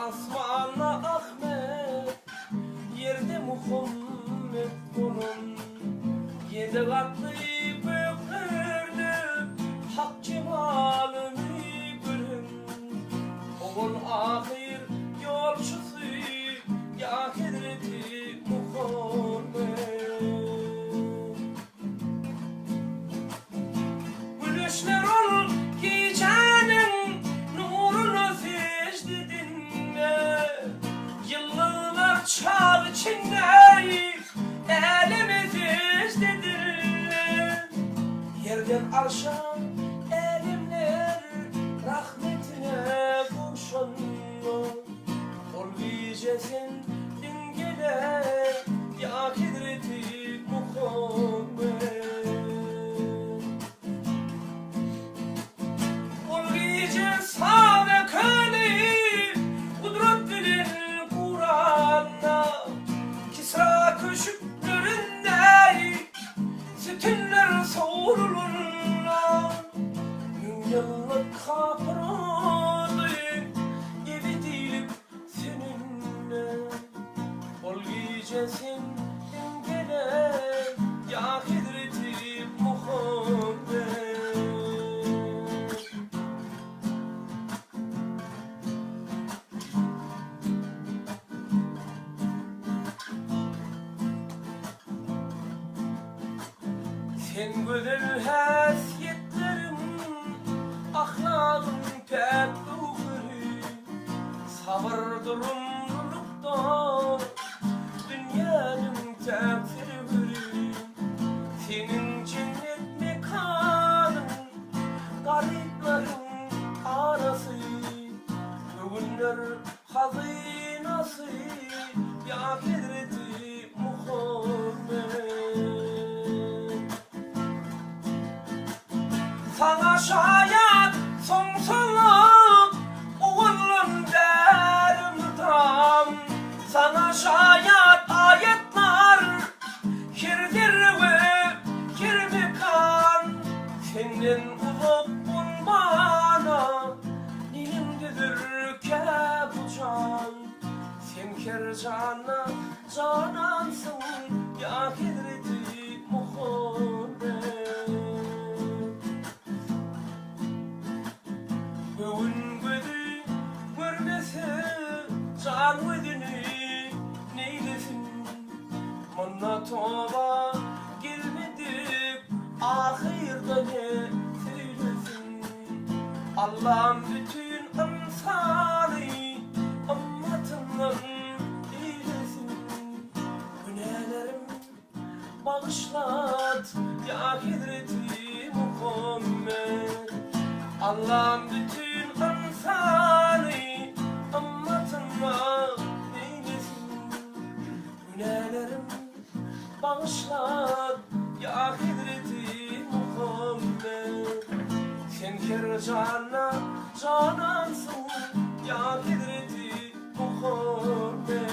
Asmanla Ahmet, yerde Muhammed onun. Yedi katlı büyüklerde hak cemalini görün. Oğul ahir yolcusu ya Hazreti Muhammed. Gülüşler ol gecenin nurunu secde dinle. Yıllar çal içinde elimi secde dinle. Yerden arşa elimler rahmetine kuşanma. Ol gecesin dingele ya Hazreti Muhammed. Sağ köni kudretli'nin Kur'an'na Kisra köşklerinde sütünler soğurulunla Yıllık kapıradı gibi değilim seninle. Ol gecesin dingele ya Hazreti Muhammed. Sen güzel hasiyetlerin, ahlakın pek doğru. Sabır durumlulukta dünyanın tesiri. Senin cennet mekanın, gariplerin arası. Bugünler hazinası ya Hazreti Muhammed. Sana şayet sonsuzluk oğlum derim tam. Sana şayet ayetler kirdir ve kirmikan. Senin uzak bulmana nilimdedir kebucan. Sen kercana canansın ya Hazreti Muhammed. Bugün gözü görmese can vedini neylesin. Bana tova gelmedik ahirde ne söylesin. Allah'ım bütün insanı ümmetından eylesin. Günahlarım bağışlat ya Hazreti Muhammed. Allah'ım bütün insanı ümmetine eylesin. Günahlarım bağışlat ya Hazreti Muhammed. Sen kercana canansın ya Hazreti Muhammed.